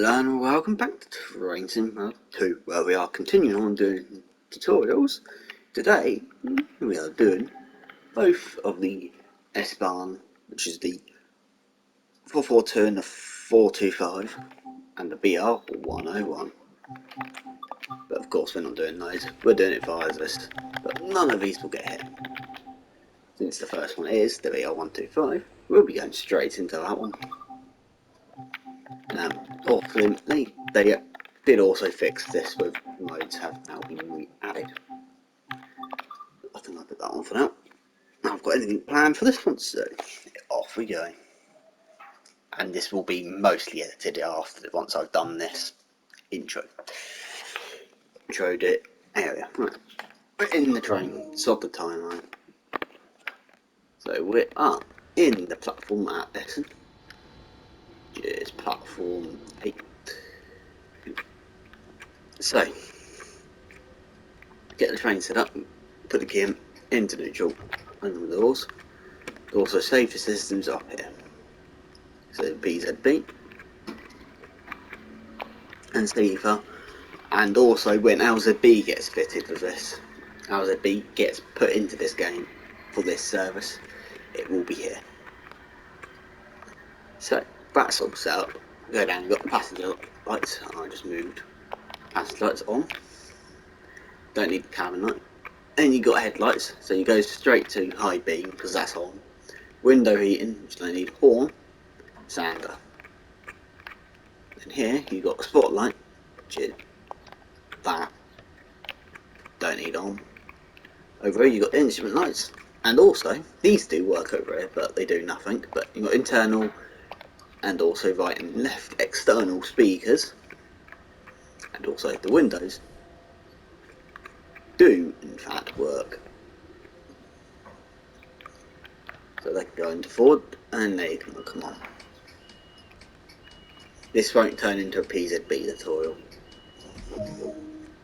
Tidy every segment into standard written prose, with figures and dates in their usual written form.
Hello and welcome back to Train Sim 2, where we are continuing on doing tutorials. Today we are doing both of the S-Bahn, which is the 442 and the 425, and the BR101. But of course we're not doing those, we're doing it via this, but none of these will get hit. Since the first one is the BR125, we'll be going straight into that one. Fortunately, they did also fix this with modes have now been added. I think I'll put that on for now. Now I've got anything planned for this one, so off we go. And this will be mostly edited after once I've done this introed it area. Right. We're in the train, sort the timeline. So we are in the platform at Essen. It's platform 8. So get the train set up, put the key into neutral, open the doors. Also safety systems up here. So PZB and SEIFA, and also when LZB gets fitted with this, LZB gets put into this game for this service, it will be here. So that's all set up. Go down, you've got the passenger lights, I just moved passenger lights on. Don't need the cabin light. And you got headlights, so you go straight to high beam because that's on. Window heating, which don't need horn, sander. And here you got a spotlight, which is that. Don't need on. Over here you got instrument lights, and also these do work over here, but they do nothing. But you got internal and also right and left external speakers, and also the windows do in fact work. So they can go into forward and they can come on. This won't turn into a PZB tutorial.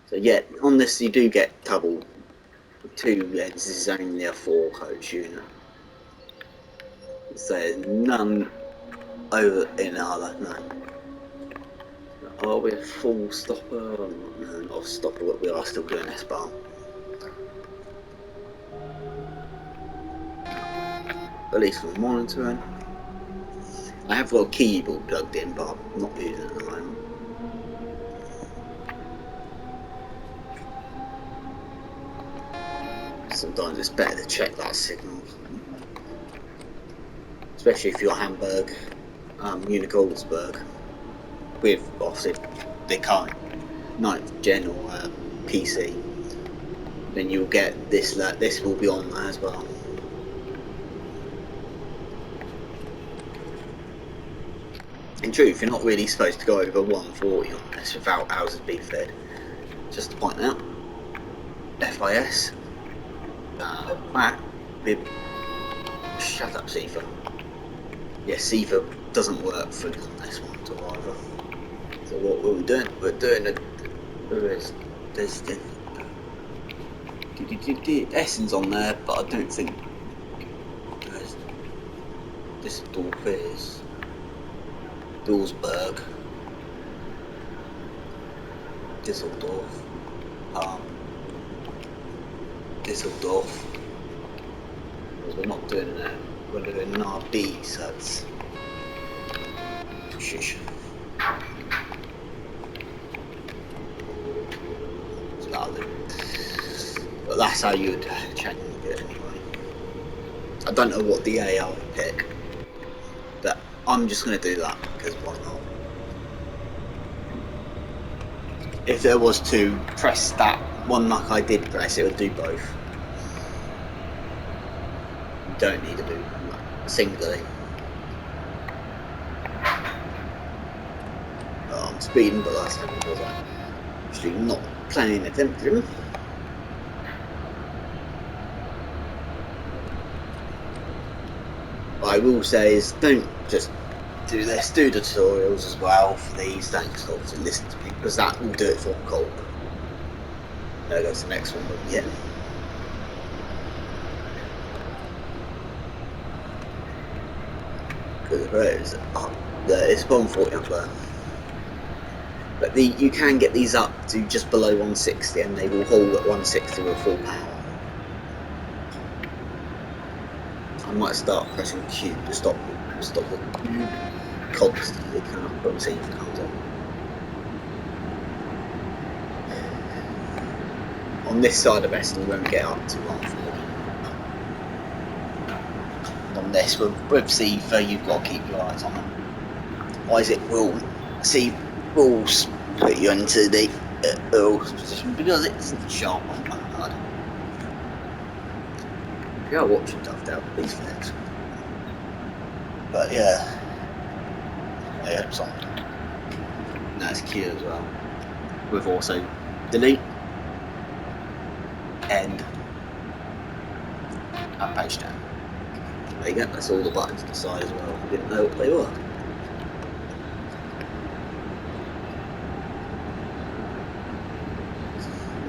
So yeah, on this you do get double 2 lenses, is only a 4 coach unit. So there's none over in other, no. Are we a full stopper? No, not a stopper, but we are still doing S-Bahn. At least for monitoring. I have got a keyboard plugged in, but I'm not using it at the moment. Sometimes it's better to check that signal. Especially if you're Hamburg, Munich Augsburg, with obviously the current 9th gen or PC, then you'll get this. This will be on there as well. In truth, you're not really supposed to go over 140 on this without LZB fed. Just to point out, FIS, back with shut up, SEIFA. Yeah, SEIFA doesn't work fully on this one at all either. So what we're doing, there's the Essen's on there, but I don't think this Düsseldorf is Duisburg, Düsseldorf. We're not doing that. We're doing an RB, so it's shush. But that's how you would change it anyway. I don't know what the AI would pick, but I'm just going to do that because why not? If there was to press that one like I did press, it would do both. You don't need to do singly. I'm speeding, but that's because I'm actually not playing attention. What I will say is don't just do this, do the tutorials as well for these, don't just obviously listen to me, because that will do it for cold. There goes the next one, but yeah. Because there is 140 up there. But you can get these up to just below 160 and they will haul at 160 with full power. I might start pressing Q to stop the constantly kind of protein comes on. On this side of Eston, we won't get up to 140. On this, with Seafer, you've got to keep your eyes on them. Otherwise, it will put you into the position because it's sharp on that hard. If you are watching Dovetail, please flex. But yeah, it's on. That's Q as well. With also delete, end, and page down. There you go, that's all the buttons to the side as well. I didn't know what they were.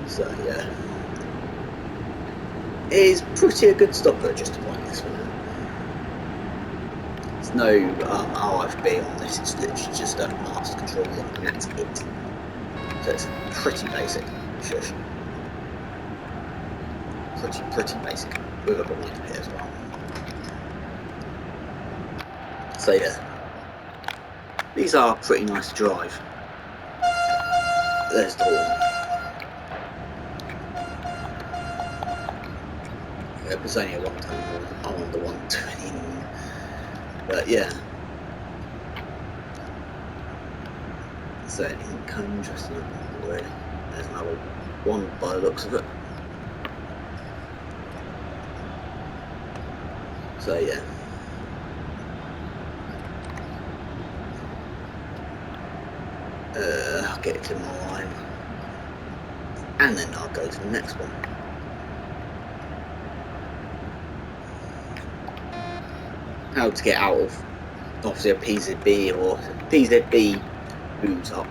So yeah, it is pretty a good stopper just to point this one out. There's no RFB on this, it's literally just a master controller and that's it. So it's pretty basic. Shush. Pretty basic with a blind here as well. So yeah, these are pretty nice to drive. There's the horn. It was only a one-ton horn. I'm on the 120, but yeah. So anything kind of interesting already. There's another one by the looks of it. So yeah. I'll get it to my line. And then I'll go to the next one. How to get out of obviously a PZB or PZB boot up.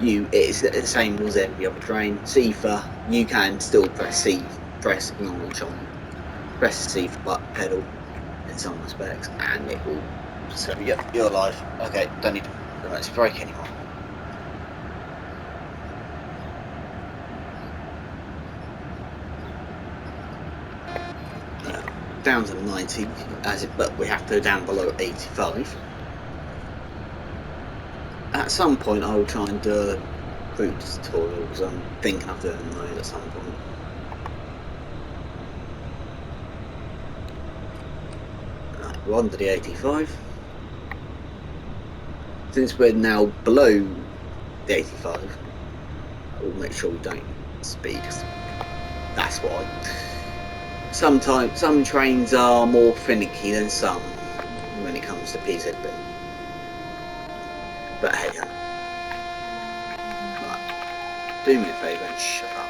It's the same as every other train. Seafer, you can still press acknowledge on, press the Seafer button pedal in some respects, and it will. So yep, you're alive. Okay, don't need to emergency brake anymore. Down to 90, but we have to go down below 85. At some point, I will try and do a route tutorial because I'm thinking of doing those at some point. Right, we're on to the 85. Since we're now below the 85, I will make sure we don't speed. That's why. Sometimes some trains are more finicky than some when it comes to PZB. But hey, right, do me a favour and shut up.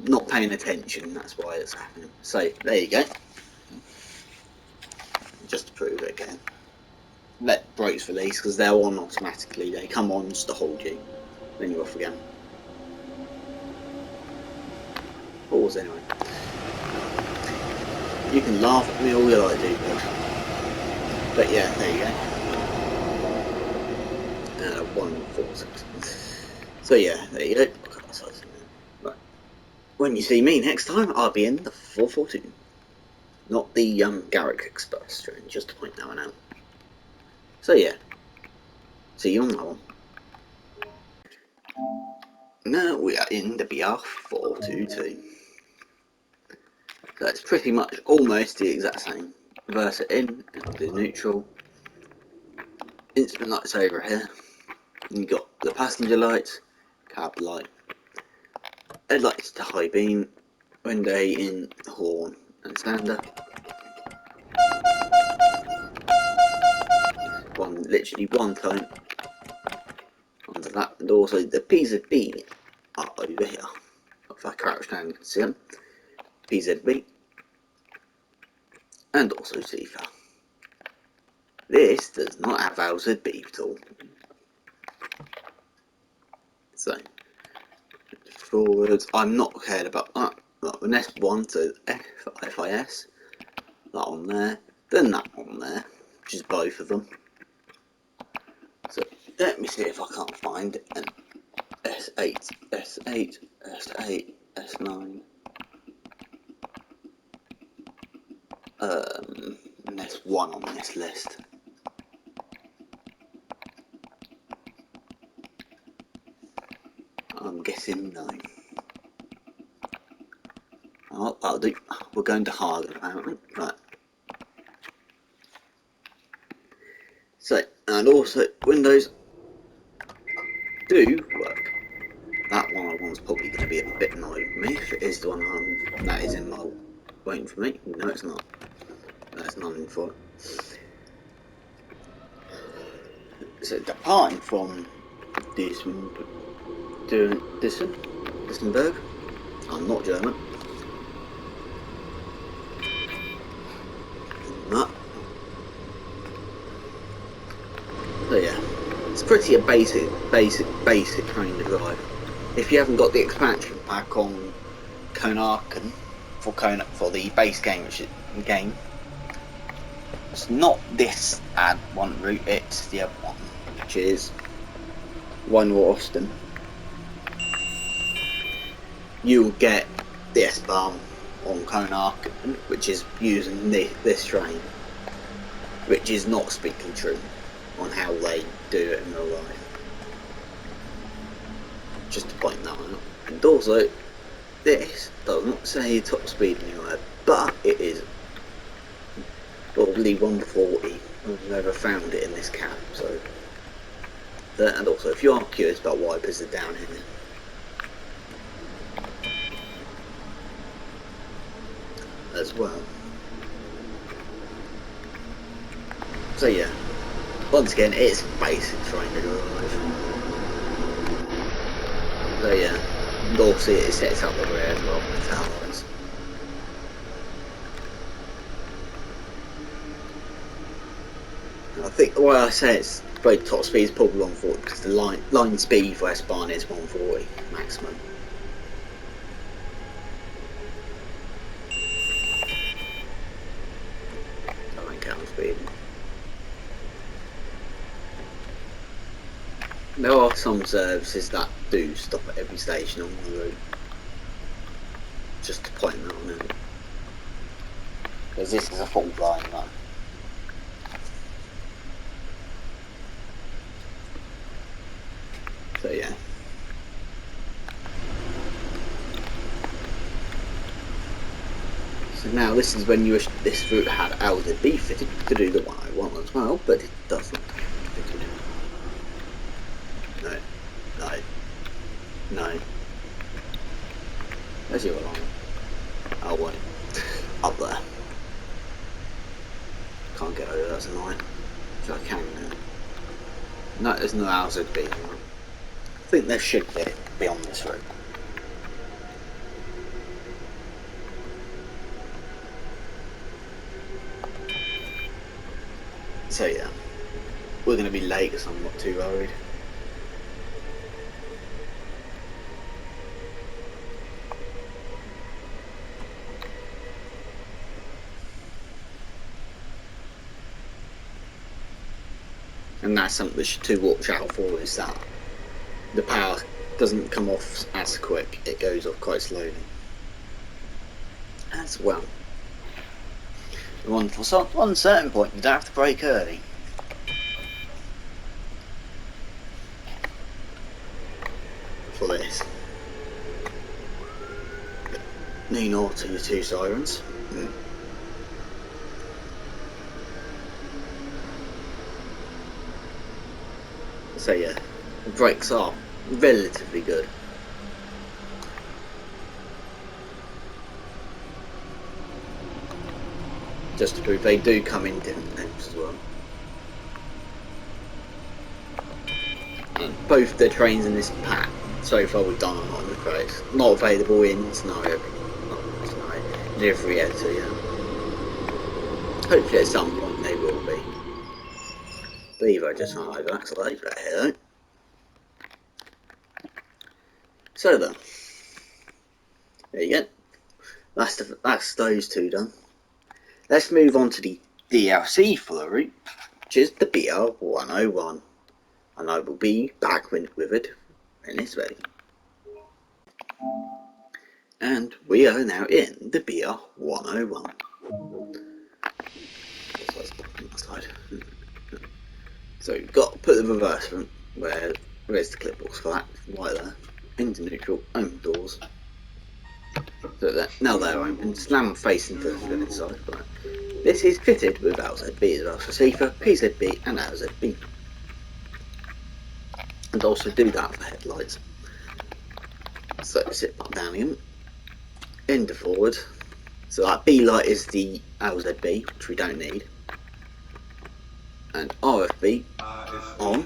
Not paying attention, that's why it's happening. So there you go. Just to prove it again. Let brakes release because they're on automatically. They come on just to hold you. Then you're off again. Pause anyway. You can laugh at me all you like, dude. But yeah, there you go. 146. So yeah, there you go. Right. When you see me next time, I'll be in the 442. Not the Garrick Express train, just to point that one out. So yeah, see you on that one. Now we are in the BR422. So it's pretty much almost the exact same. Reverse it in, it'll do neutral. Instrument lights over here. You've got the passenger lights, cab light, headlights to high beam, window in, horn and stander. Literally one tone onto that, and also the PZB are over here. If I crouch down you can see them. PZB and also Seafer. This does not have LZB at all. So forwards, I'm not cared about that. Like the next one, so FIS, that on there, then that on there, which is both of them. let me see if I can't find an S8, S8, S8, S9. And there's one on this list. I'm guessing no. Oh, that'll do. We're going to Hagen apparently. Right. So, and also Windows do work. That one's probably going to be a bit annoying for me if it is the one that is in mode waiting for me. No, it's not. There's nothing for it. So departing from Duisenberg. I'm not German. No. So yeah, it's pretty a basic train to drive. If you haven't got the expansion pack on Konarken for the base game, it's not this add one route, it's the other one, which is one Austin. You'll get the S-Bahn on Konarken, which is using this train, which is not speaking true on how they do it in real life. Just to point that out. And also, this doesn't say top speed anywhere, but it is probably 140. I've never found it in this cap, so. And also, if you are curious about wipers, they're down here. As well. So yeah, once again, it's basic train to drive. So yeah, and also it sets up the rear as well with the towers. I think the way I say it's very top speed is probably 140 because the line speed for S-Bahn is 140 maximum. I don't count speed. There are some services that do stop at every station on the route. Just to point that one out. Because this is a full line run. So yeah. So now this is when this route had LZB fitted to do the 101 as well, but it doesn't. No. Where's your line? Oh wait. Up there. Can't get over, that's annoying. So I can now. No, there's no LZB. I think there should be on this route. So yeah. We're going to be late, so I'm not too worried. And that's something to watch out for, is that the power doesn't come off as quick, it goes off quite slowly. As well. For one certain point, you don't have to brake early. For this. Knee north to your 2 sirens. So yeah, the brakes are relatively good. Just to prove they do come in different lengths as well. And both the trains in this pack so far we've done on the price. Not available in scenario delivery yet, so yeah. Hopefully at some point they will be. Believe I just went over accidentally right here though. So then, there you go. That's those two done. Let's move on to the DLC for the route, which is the BR101. and I will be back with it when it's ready. And we are now in the BR 101. So you've got to put the reverse front where's the clip box for that, right there, into neutral, open doors. So that now they're open, slam face into the inside. Right. This is fitted with LZB as well, so receiver, PZB and LZB. And also do that for headlights. So sit back down again, into forward. So that B light is the LZB, which we don't need. And RFB on.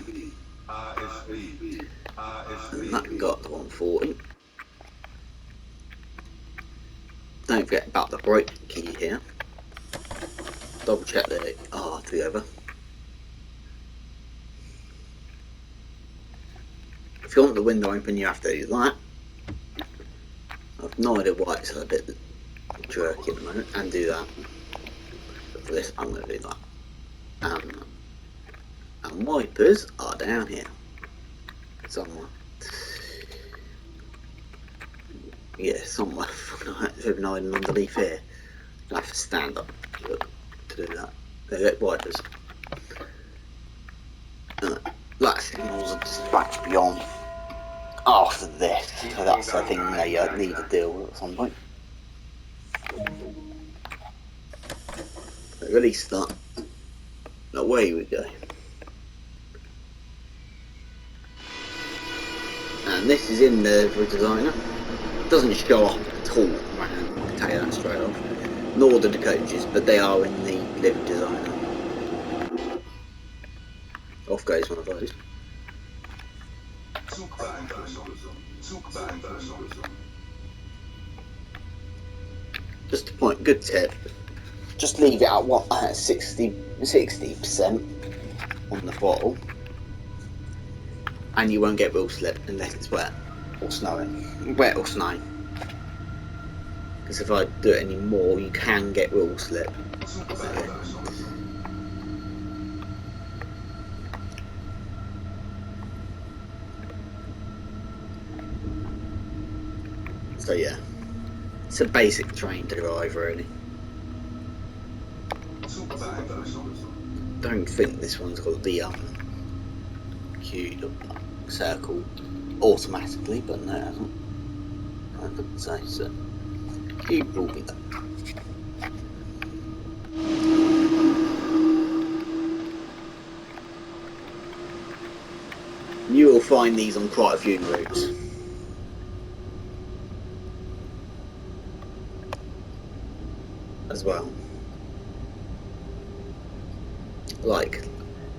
And that got the 140. Don't forget about the brake key here. Double check that it are together. If you want the window open, you have to do that. I've no idea why it's a bit jerky at the moment, and do that. But for this, I'm going to do that. And wipers are down here somewhere. Yeah, somewhere. Even hiding underneath here. I have to stand up look, to do that. They get wipers. That signals a dispatch beyond after this, so that's the thing they need to deal with at some point. Release that. Away we go. And this is in the designer. It doesn't show up at all, man. I can tell you that straight off. Nor do the coaches, but they are in the live designer. Off goes one of those. Just a point, good tip. Just leave it at 60% on the throttle, and you won't get wheel slip unless it's wet or snowing. Wet or snowing. Because if I do it anymore, you can get wheel slip. So yeah, it's a basic train to drive really. Don't think this one's got the queued up circle automatically, but no, it hasn't. I couldn't say so. Queue will be there. You will find these on quite a few routes. As well. Like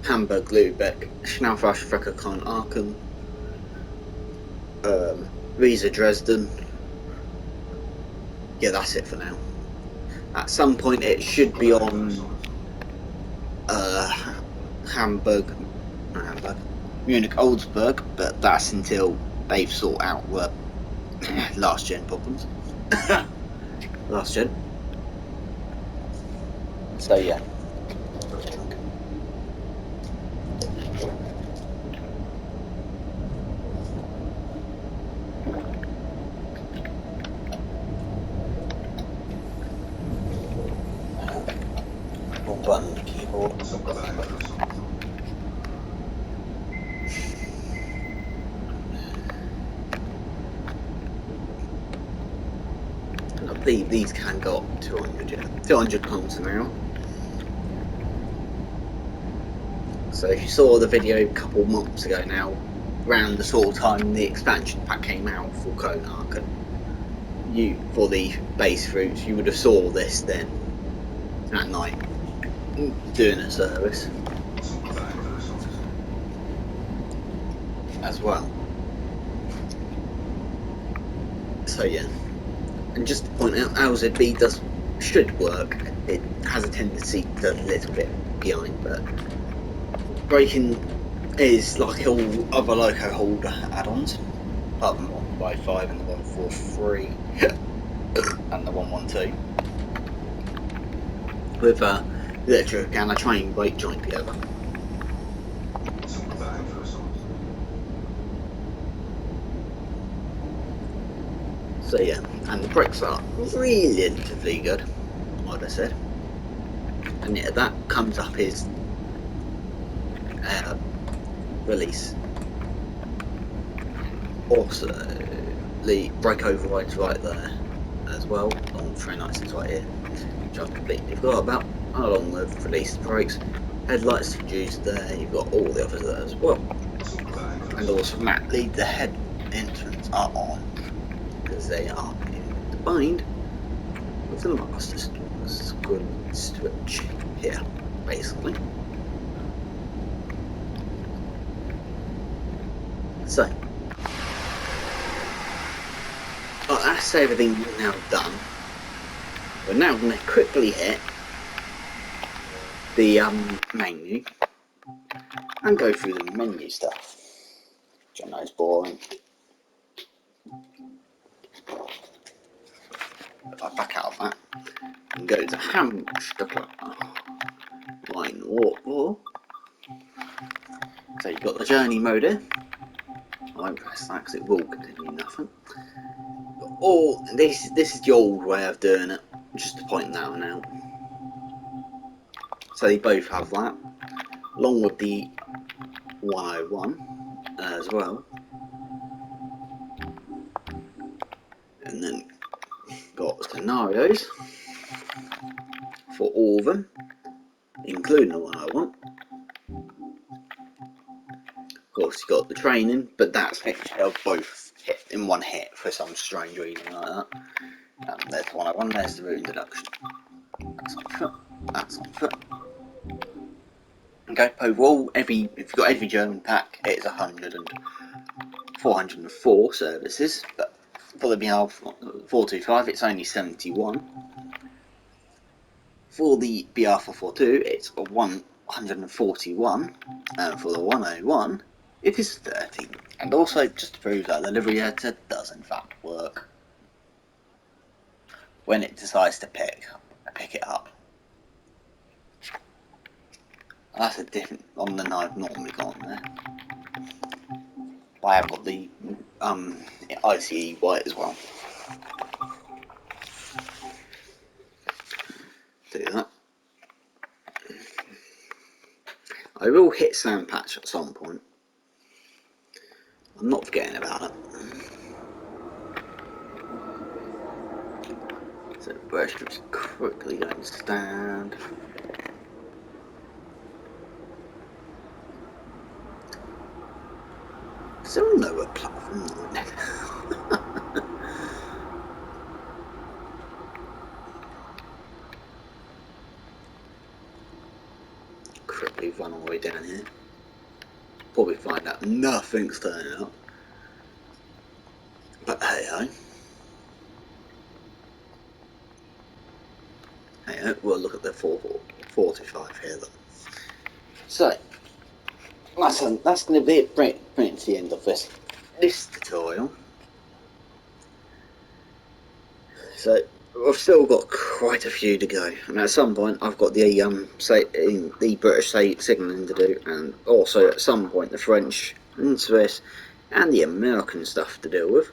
Hamburg, Lübeck, Schnellfahrstrecke Aachen, Riesa Dresden. Yeah, that's it for now. At some point it should be on Hamburg, Munich, Oldsburg, but that's until they've sorted out the last gen problems. Last gen. So yeah. Wrong button on the keyboard. I believe these can go up to 200, yeah. 200 kilometers an hour. So if you saw the video a couple of months ago now, around the sort of time the expansion pack came out for Aachen, for the base routes, you would have saw this then at night doing a service as well. So yeah, and just to point out, LZB should work. It has a tendency to a little bit behind, but braking is like all other loco holder add-ons, apart from the 155 and the 143 and the 112, with electric and a train brake joint together. So yeah, and the brakes are relatively good, like I said. And yeah, that comes up as release. Also, the brake override's right there as well, along with 396 right here, which I've completely forgot about, along with release brakes. Headlights reduced there, you've got all the others there as well. And automatically the head entrance are on, because they are combined with the master switch here, basically. So, well, that's everything now done. We're now going to quickly hit the menu and go through the menu stuff, which I know is boring. If I back out of that and go to Hamster Line Walk, so you've got the journey mode here. I won't press that because it will continue nothing. But this is the old way of doing it, just to point that one out. So they both have that, along with the 101 as well. And then got scenarios for all of them, including the 101. Of course, you got the training, but that's actually both hit in one hit for some strange reason like that. There's the 101, there's the route introduction. That's on foot, that's on foot. Okay, overall, if you've got every German pack, it's 404 services, but for the BR 425, it's only 71. For the BR 442, it's 141, and for the 101, it is 30. And also, just to prove that the livery editor does in fact work when it decides to pick it up. That's a different one than I've normally got on there. But I have got the ICE white as well. Do that. I will hit Sand Patch at some point. I'm not forgetting about it. So the burst strip's quickly going to stand. Is there a lower platform on it? Quickly run all the way down here. Probably find out nothing's turning up. But hey ho. Hey ho, we'll look at the 445 here then. So, that's going to be it, bring it to the end of this tutorial. So, I've still got quite a few to go, and at some point I've got the British signalling to do, and also at some point the French and Swiss and the American stuff to deal with.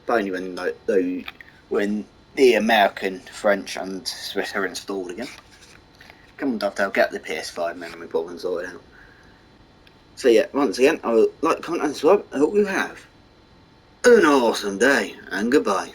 But only when the American, French and Swiss are installed again. Come on Dovetail, get the PS5 memory problem sorted out. So yeah, once again, I would like, comment and subscribe. I hope you have an awesome day, and goodbye.